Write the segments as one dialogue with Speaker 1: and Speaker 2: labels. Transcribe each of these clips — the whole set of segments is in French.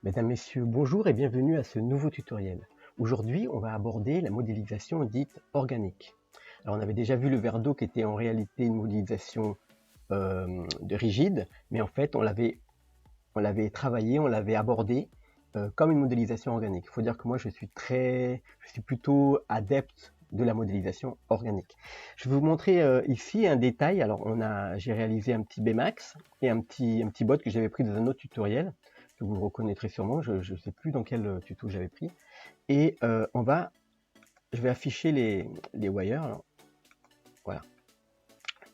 Speaker 1: Mesdames, Messieurs, bonjour et bienvenue à ce nouveau tutoriel. Aujourd'hui, on va aborder la modélisation dite organique. Alors, on avait déjà vu le verre d'eau qui était en réalité une modélisation de rigide, mais en fait, on l'avait travaillé, on l'avait abordé comme une modélisation organique. Il faut dire que moi, je suis plutôt adepte de la modélisation organique. Je vais vous montrer ici un détail. Alors, j'ai réalisé un petit Bmax et un petit bot que j'avais pris dans un autre tutoriel, que vous reconnaîtrez sûrement. Je ne sais plus dans quel tuto j'avais pris. Et je vais afficher les wires. Alors, voilà.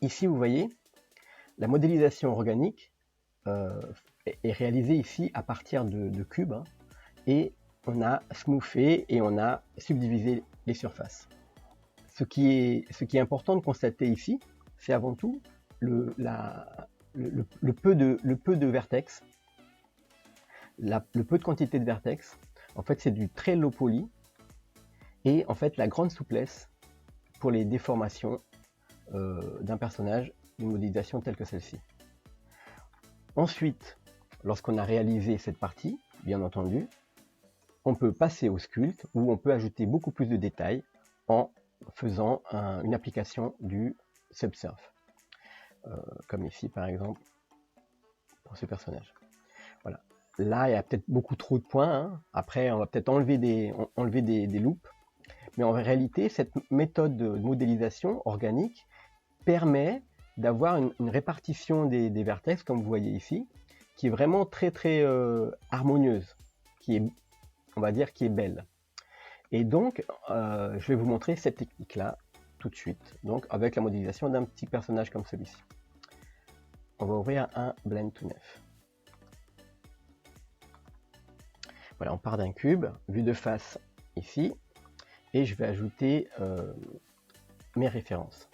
Speaker 1: Ici, vous voyez, la modélisation organique est réalisée ici à partir de cubes, hein, et on a smoothed et on a subdivisé les surfaces. Ce qui est important de constater ici, c'est avant tout le peu de vertex, le peu de quantité de vertex. En fait, c'est du très low poly et en fait la grande souplesse pour les déformations d'un personnage d'une modélisation telle que celle-ci. Ensuite, lorsqu'on a réalisé cette partie, bien entendu, on peut passer au sculpt où on peut ajouter beaucoup plus de détails en faisant une application du subsurf. Comme ici par exemple pour ce personnage. Voilà. Là, il y a peut-être beaucoup trop de points. Hein. Après, on va peut-être enlever des loupes. Mais en réalité, cette méthode de modélisation organique permet d'avoir une répartition des vertex, comme vous voyez ici, qui est vraiment très harmonieuse, on va dire, qui est belle. Et donc, je vais vous montrer cette technique-là tout de suite, donc avec la modélisation d'un petit personnage comme celui-ci. On va ouvrir un Blend to 9. Voilà, on part d'un cube, vue de face ici, et je vais ajouter mes références.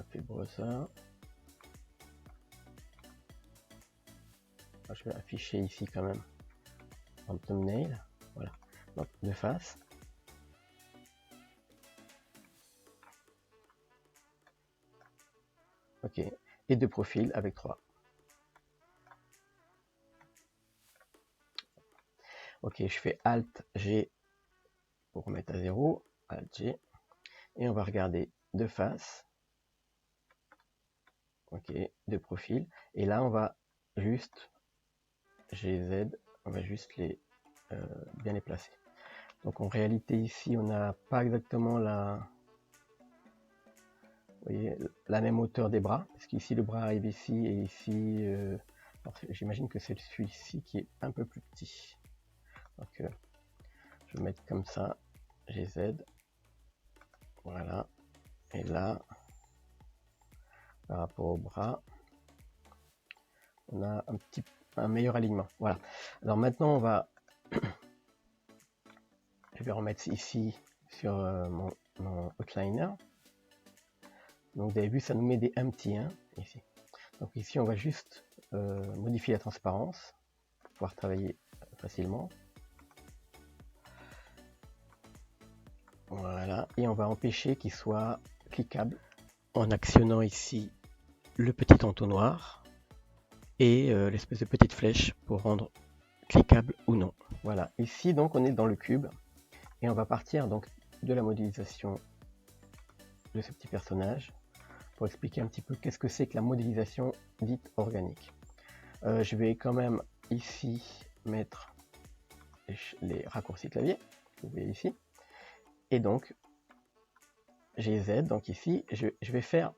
Speaker 1: Fibre ça. Je vais afficher ici quand même en thumbnail. Voilà, donc de face. Ok, et de profil avec 3. Ok, je fais Alt G pour remettre à 0, Alt G, et on va regarder de face. Ok, de profil, et là on va juste GZ, on va juste bien les placer. Donc en réalité ici on n'a pas exactement vous voyez, la même hauteur des bras, parce qu'ici le bras arrive ici et ici, j'imagine que c'est celui-ci qui est un peu plus petit. Donc je vais mettre comme ça, GZ, voilà, et là, par rapport au bras, on a un meilleur alignement. Voilà. Alors maintenant on va, je vais remettre ici sur mon outliner. Donc vous avez vu, ça nous met des empty hein, ici. Donc ici, on va juste modifier la transparence pour pouvoir travailler facilement. Voilà, et on va empêcher qu'il soit cliquable en actionnant ici le petit entonnoir et l'espèce de petite flèche pour rendre cliquable ou non. Voilà, ici donc on est dans le cube et on va partir donc de la modélisation de ce petit personnage pour expliquer un petit peu qu'est-ce que c'est que la modélisation dite organique. Je vais quand même ici mettre les raccourcis clavier, vous voyez ici, et donc GZ, donc ici je vais faire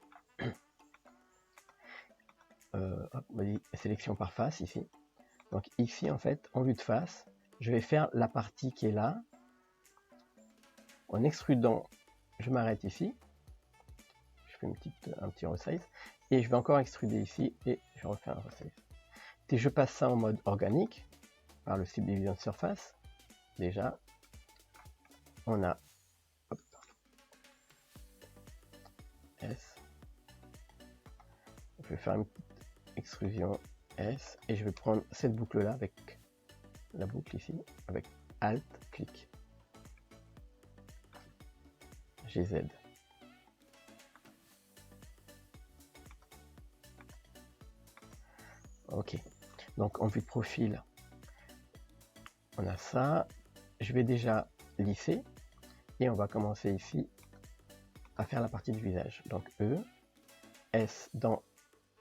Speaker 1: sélection par face ici. Donc ici en fait en vue de face, je vais faire la partie qui est là. En extrudant, je m'arrête ici. Je fais un petit resize et je vais encore extruder ici et je refais un resize. Et je passe ça en mode organique par le subdivision surface. Déjà, on a hop, S. Je vais faire une petite extrusion S et je vais prendre cette boucle là avec la boucle ici avec Alt clic GZ. Ok, Donc en vue de profil, on a ça. Je vais déjà lisser et on va commencer ici à faire la partie du visage. Donc E, S dans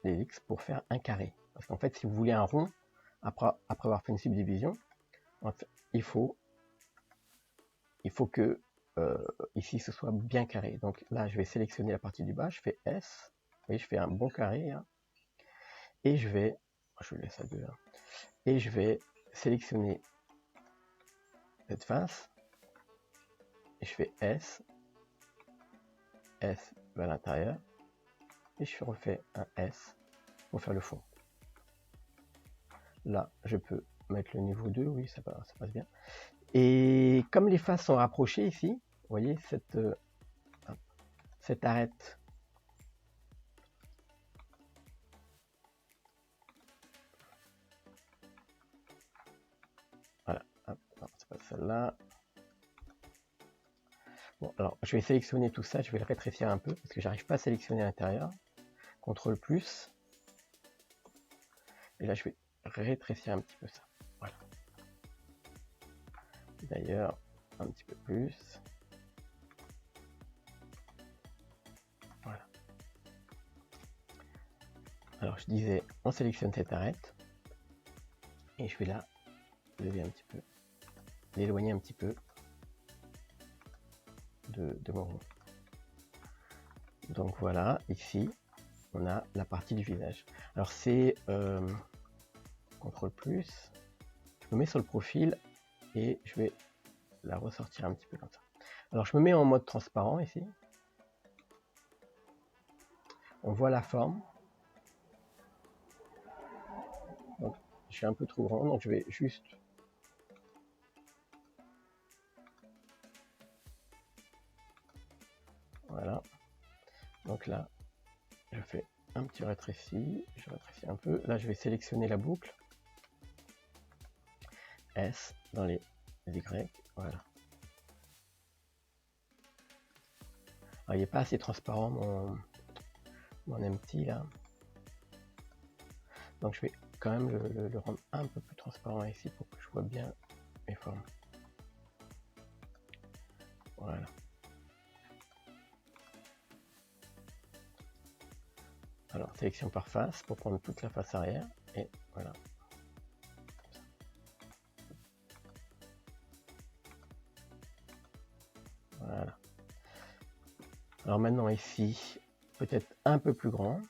Speaker 1: l'ellipse pour faire un carré. Parce qu'en fait, si vous voulez un rond, après avoir fait une subdivision, en fait, il faut que ici ce soit bien carré. Donc là, je vais sélectionner la partie du bas, je fais S, et je fais un bon carré, hein, et je laisse à 2, hein, et je vais sélectionner cette face, et je fais S vers l'intérieur, et je refais un S pour faire le fond. Là, je peux mettre le niveau 2, oui, ça passe bien. Et comme les faces sont rapprochées ici, vous voyez, cette arête voilà, hop, c'est pas celle-là. Bon, alors je vais sélectionner tout ça, je vais le rétrécir un peu parce que j'arrive pas à sélectionner à l'intérieur. CTRL plus. Et là je vais rétrécir un petit peu ça. Voilà. D'ailleurs, un petit peu plus. Voilà. Alors je disais, on sélectionne cette arête. Et je vais là lever un petit peu, l'éloigner un petit peu de mon rond. Donc voilà, ici, on a la partie du visage. Alors c'est CTRL plus, je me mets sur le profil et je vais la ressortir un petit peu comme ça. Alors je me mets en mode transparent ici. On voit la forme. Donc, je suis un peu trop grand, donc je vais juste voilà. Donc là, je fais un petit rétréci, je rétrécis un peu. Là, je vais sélectionner la boucle. S dans les Y, voilà. Alors, il n'est pas assez transparent mon empty là. Donc je vais quand même le rendre un peu plus transparent ici pour que je vois bien mes formes. Voilà. Alors sélection par face pour prendre toute la face arrière et voilà. Voilà. Alors maintenant ici, peut-être un peu plus grand.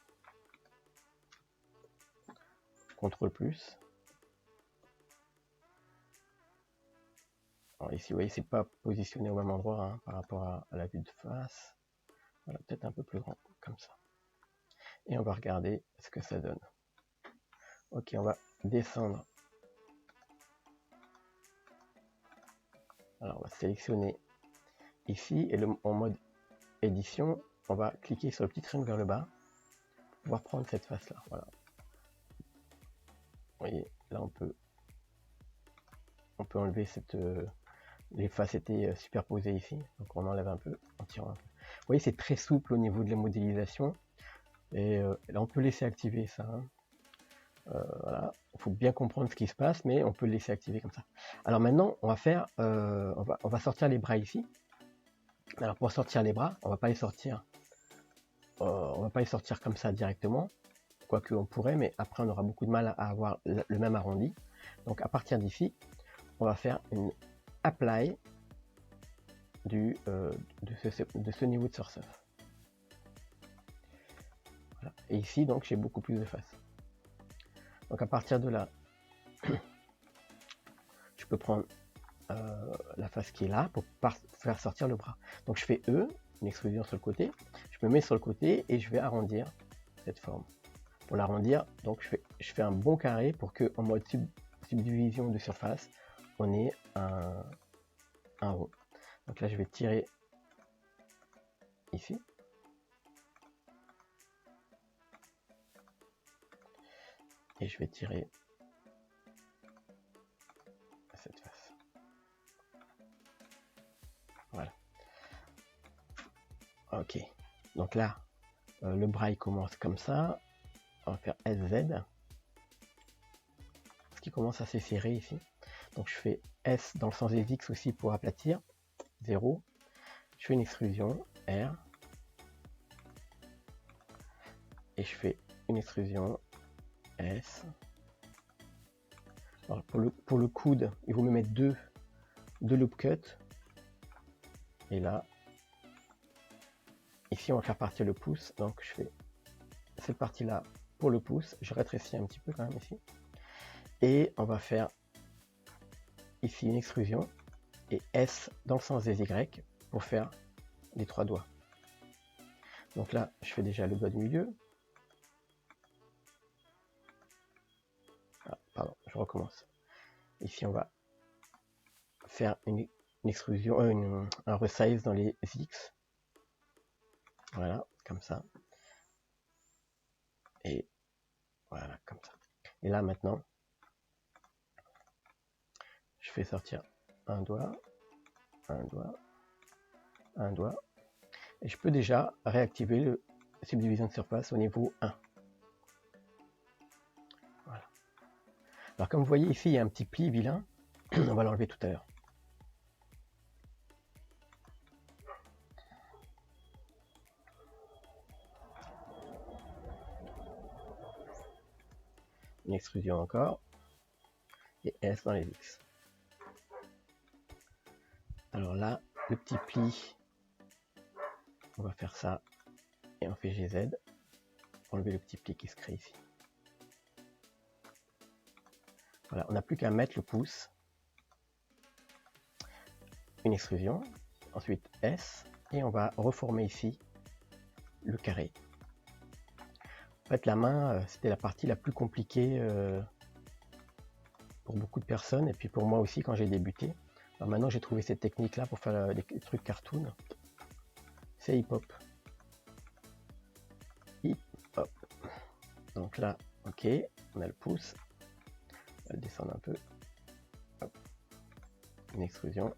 Speaker 1: CTRL plus. Alors ici, vous voyez, c'est pas positionné au même endroit hein, par rapport à la vue de face. Voilà, peut-être un peu plus grand, comme ça. Et on va regarder ce que ça donne. Ok, on va descendre. Alors, on va sélectionner ici et en mode édition, on va cliquer sur le petit triangle vers le bas pour pouvoir prendre cette face-là. Voilà. Vous voyez, là on peut enlever cette... les faces étaient superposées ici, donc on enlève un peu, on tire un peu. Vous voyez, c'est très souple au niveau de la modélisation. Et là, on peut laisser activer ça. Hein. Voilà, il faut bien comprendre ce qui se passe, mais on peut le laisser activer comme ça. Alors maintenant, on va faire, on va sortir les bras ici. Alors pour sortir les bras, on va pas les sortir comme ça directement, quoique on pourrait, mais après on aura beaucoup de mal à avoir le même arrondi. Donc à partir d'ici, on va faire une apply de ce niveau de surface. Voilà. Et ici, donc, j'ai beaucoup plus de faces. Donc à partir de là, je peux prendre la face qui est là pour faire sortir le bras. Donc je fais E, une extrusion sur le côté, je me mets sur le côté et je vais arrondir cette forme. Pour l'arrondir, donc je fais un bon carré pour que en mode subdivision de surface, on ait un rond. Donc là je vais tirer ici. Et je vais tirer cette face. Voilà. Ok. Donc là, le bras il commence comme ça. On va faire SZ. qui commence à s'esserrer ici. Donc je fais S dans le sens des X aussi pour aplatir, 0. Je fais une extrusion, R. Et je fais une extrusion, S. Alors pour le coude, il vaut me mettre deux loop cut. Et là, ici on va faire partir le pouce. Donc je fais cette partie-là pour le pouce. Je rétrécis un petit peu quand même ici. Et on va faire ici une extrusion. Et S dans le sens des Y pour faire les 3 doigts. Donc là, je fais déjà le doigt du milieu. Ah, pardon, je recommence. Ici, on va faire une extrusion, un resize dans les X. Voilà, comme ça. Et voilà, comme ça. Et là, maintenant, je fais sortir un doigt, un doigt, un doigt. Et je peux déjà réactiver le subdivision de surface au niveau 1. Voilà. Alors, comme vous voyez ici, il y a un petit pli vilain. On va l'enlever tout à l'heure. Une extrusion encore. Et S dans les X. Alors là, le petit pli, on va faire ça. Et on fait GZ. Pour enlever le petit pli qui se crée ici. Voilà, on n'a plus qu'à mettre le pouce. Une extrusion. Ensuite S. Et on va reformer ici le carré. En fait, la main, c'était la partie la plus compliquée pour beaucoup de personnes, et puis pour moi aussi quand j'ai débuté. Alors maintenant, j'ai trouvé cette technique-là pour faire des trucs cartoon. C'est hip-hop. Hip-hop. Donc là, ok, on a le pouce. On va le descendre un peu. Hop. Une extrusion.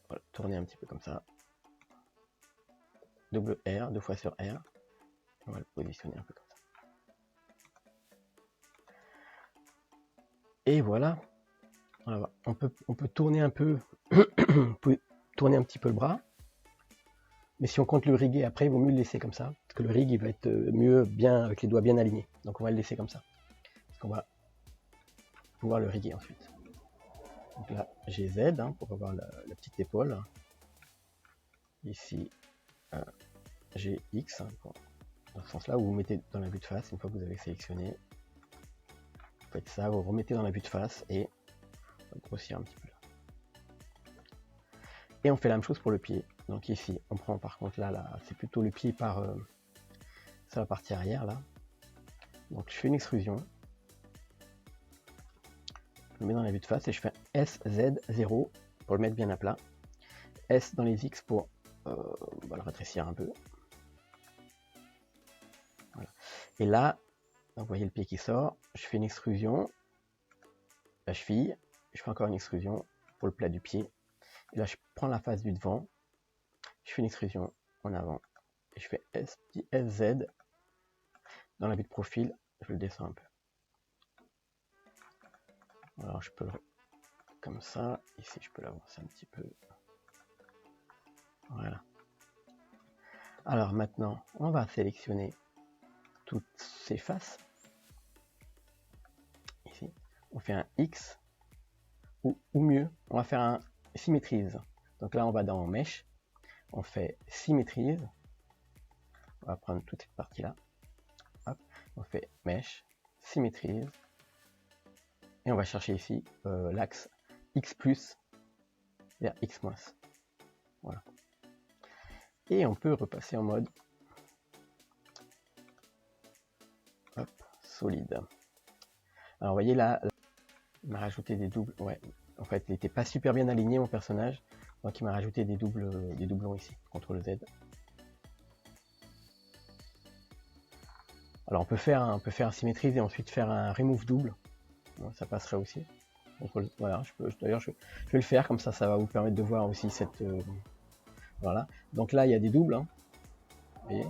Speaker 1: Voilà, tourner un petit peu comme ça. Double R, 2 fois sur R. On va le positionner un peu comme ça. Et voilà. Alors, on peut tourner un peu, on peut tourner un petit peu le bras. Mais si on compte le riguer après, il vaut mieux le laisser comme ça. Parce que le rig, il va être mieux bien avec les doigts bien alignés. Donc on va le laisser comme ça. Parce qu'on va pouvoir le riguer ensuite. Donc là, j'ai Z pour avoir la petite épaule. Ici, j'ai X. Dans ce sens-là, où vous mettez dans la vue de face, une fois que vous avez sélectionné. Vous faites ça, vous remettez dans la vue de face et on va grossir un petit peu là. Et on fait la même chose pour le pied. Donc ici, on prend par contre là c'est plutôt le pied par la partie arrière là. Donc je fais une extrusion. Je le mets dans la vue de face et je fais SZ0 pour le mettre bien à plat. S dans les X pour on va le rétrécir un peu. Voilà. Et là, vous voyez le pied qui sort. Je fais une extrusion. La cheville. Je fais encore une extrusion pour le plat du pied. Et là, je prends la face du devant. Je fais une extrusion en avant. Et je fais SZ. Dans la vue de profil, je le descends un peu. Alors je peux le... comme ça. Ici, je peux l'avancer un petit peu. Voilà. Alors maintenant, on va sélectionner toutes ces faces. Ici, on fait un X. Ou mieux, on va faire un symétrise. Donc là, on va dans Mesh. On fait symétrise. On va prendre toute cette partie-là. On fait Mesh, symétrise. Et on va chercher ici l'axe X plus vers X moins. Voilà. Et on peut repasser en mode solide. Alors vous voyez là, il m'a rajouté des doubles. Ouais, en fait, il n'était pas super bien aligné mon personnage. Donc il m'a rajouté des doublons ici, CTRL Z. Alors on peut faire un symétrise et ensuite faire un remove double. Bon, ça passerait aussi. Voilà, d'ailleurs je vais le faire, comme ça va vous permettre de voir aussi cette... voilà, donc là il y a des doubles. Vous voyez,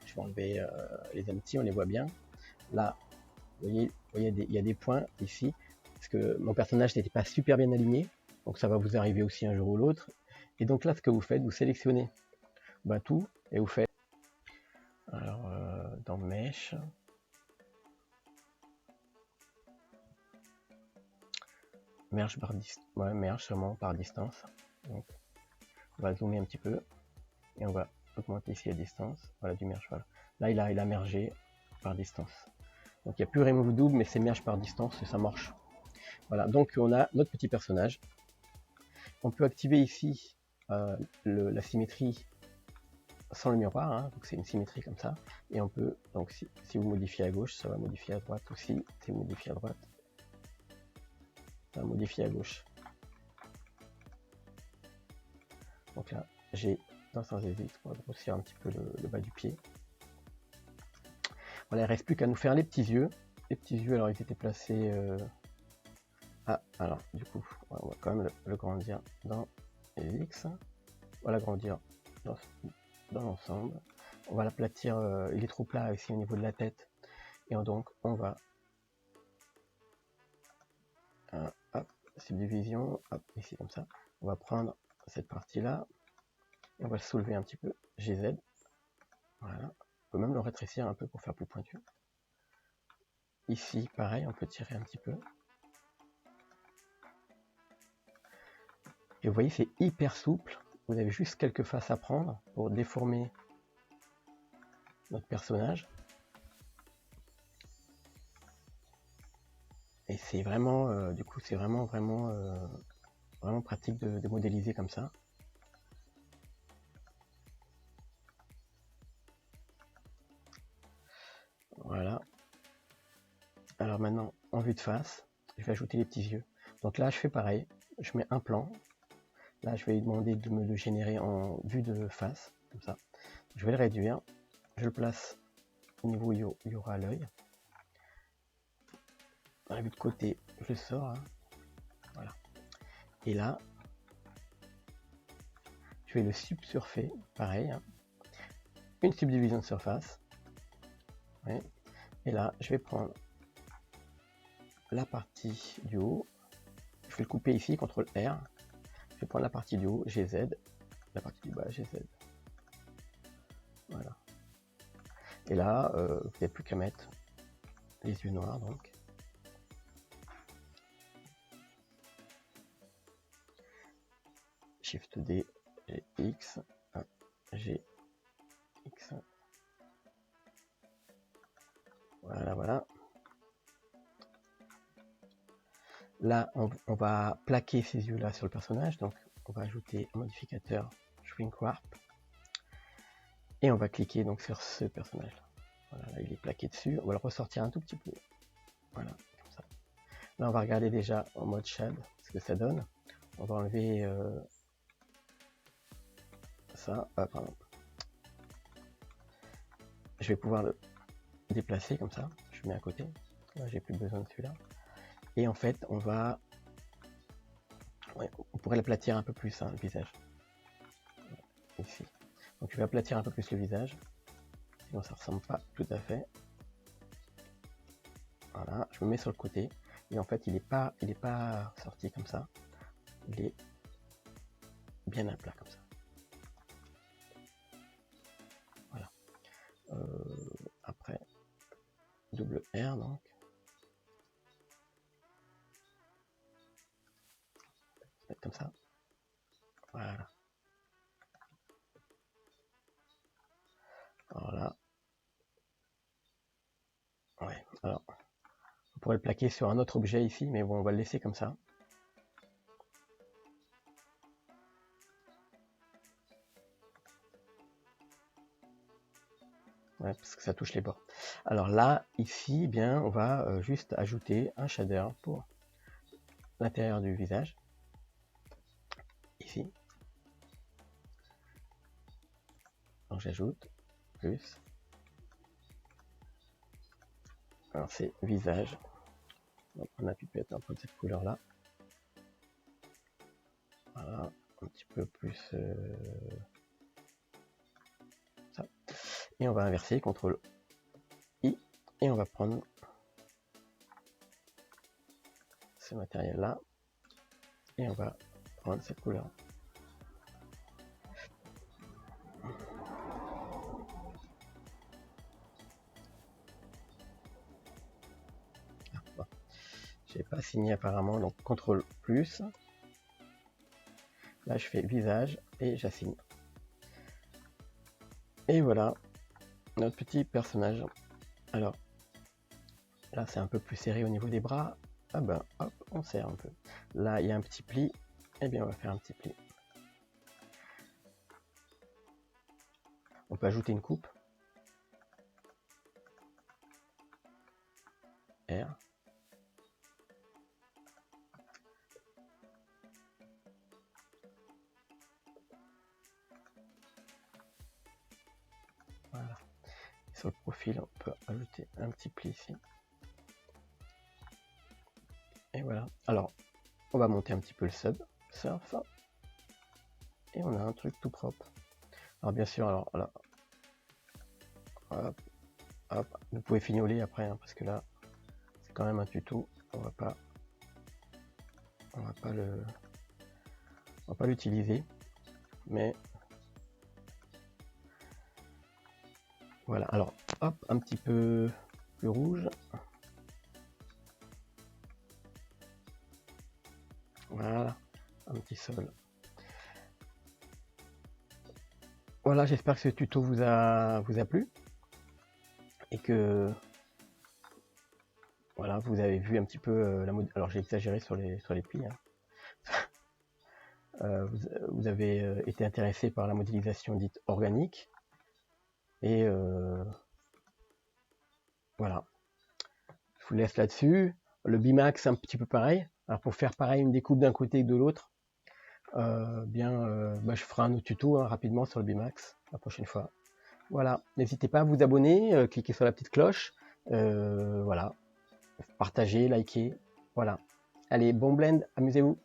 Speaker 1: je vais enlever les empty, on les voit bien. là, vous voyez il y a des points ici, parce que mon personnage n'était pas super bien aligné, donc ça va vous arriver aussi un jour ou l'autre. Et donc là, ce que vous faites, vous sélectionnez tout, et vous faites, alors dans Mesh, merge par distance, ouais, merge seulement par distance. Donc, on va zoomer un petit peu, et on va augmenter ici la distance, voilà, du merge, voilà. Là, il a mergé par distance. Donc il n'y a plus remove double, mais c'est merge par distance, et ça marche. Voilà, donc on a notre petit personnage. On peut activer ici la symétrie sans le miroir, hein, donc c'est une symétrie comme ça. Et on peut, donc si vous modifiez à gauche, ça va modifier à droite aussi. Si vous modifiez à droite, ça va modifier à gauche. Donc là, j'ai dans sens X pour grossir un petit peu le bas du pied. Voilà, il ne reste plus qu'à nous faire les petits yeux. Les petits yeux, alors ils étaient placés... Ah, alors du coup, on va quand même le grandir dans X. On va l'agrandir dans l'ensemble. On va l'aplatir, il est trop plat ici au niveau de la tête. Et donc, on va... hop, subdivision, hop, ici comme ça. On va prendre cette partie-là. Et on va le soulever un petit peu. GZ. Voilà. On peut même le rétrécir un peu pour faire plus pointu. Ici, pareil, on peut tirer un petit peu. Et vous voyez, c'est hyper souple. Vous avez juste quelques faces à prendre pour déformer notre personnage. Et c'est vraiment, du coup, c'est vraiment pratique de modéliser comme ça. Voilà. Alors maintenant, en vue de face, je vais ajouter les petits yeux. Donc là, je fais pareil. Je mets un plan. Là, je vais lui demander de me le générer en vue de face, comme ça. Je vais le réduire. Je le place au niveau où il y aura l'œil. Dans la vue de côté, je le sors. Hein. Voilà. Et là, je vais le subsurfer, pareil. Hein. Une subdivision de surface. Ouais. Et là, je vais prendre la partie du haut. Je vais le couper ici, CTRL R. Je vais prendre la partie du haut, GZ. La partie du bas, GZ. Voilà. Et là, vous n'avez plus qu'à mettre les yeux noirs, donc. Shift D, X, G, X. Voilà, voilà. Là, on va plaquer ces yeux-là sur le personnage, donc on va ajouter un modificateur Shrink Warp. Et on va cliquer donc sur ce personnage. Voilà, là il est plaqué dessus. On va le ressortir un tout petit peu. Voilà, comme ça. Là, on va regarder déjà en mode shade ce que ça donne. On va enlever ça. Ah, pardon. Je vais pouvoir le déplacer comme ça. Je mets à côté. Là, j'ai plus besoin de celui-là. Et en fait, on va... Ouais, on pourrait l'aplatir un peu plus, hein, le visage. Ici. Donc je vais aplatir un peu plus le visage. Sinon ça ressemble pas tout à fait. Voilà, je me mets sur le côté. Et en fait, il est pas sorti comme ça. Il est bien à plat comme ça. Voilà. Après, double R donc. Mettre comme ça. Voilà. Alors là. Ouais, alors. On pourrait le plaquer sur un autre objet ici, mais bon, on va le laisser comme ça. Ouais, parce que ça touche les bords. Alors là, ici, bien, on va juste ajouter un shader pour l'intérieur du visage. Ici. Donc j'ajoute plus. Alors c'est visage. On va prendre la pipette, on va prendre cette couleur là. Voilà, un petit peu plus ça. Et on va inverser, CTRL I. Et on va prendre ce matériel là et on va prendre cette couleur. Bon. J'ai pas signé apparemment, donc CTRL plus. Là je fais visage et j'assigne. Et voilà notre petit personnage. Alors là c'est un peu plus serré au niveau des bras. Ah ben hop, on serre un peu. Là il y a un petit pli. Et bien on va faire un petit pli. On peut ajouter une coupe. R. Voilà. Sur le profil, on peut ajouter un petit pli ici. Et voilà. Alors, on va monter un petit peu le surf. Et on a un truc tout propre. Alors bien sûr, alors là, hop, hop, vous pouvez fignoler après, hein, parce que là, c'est quand même un tuto. On va pas l'utiliser, mais voilà. Alors, hop, un petit peu plus rouge. Voilà, un petit sol. Voilà, j'espère que ce tuto vous a plu et que voilà, vous avez vu un petit peu la mode. Alors j'ai exagéré sur les plis. Hein. Vous avez été intéressé par la modélisation dite organique et voilà. Je vous laisse là-dessus. Le Bimax, un petit peu pareil. Alors pour faire pareil, une découpe d'un côté et de l'autre, je ferai un autre tuto hein, rapidement sur le Bimax la prochaine fois. Voilà, n'hésitez pas à vous abonner, cliquez sur la petite cloche, voilà, partagez, likez, voilà. Allez, bon blend, amusez-vous.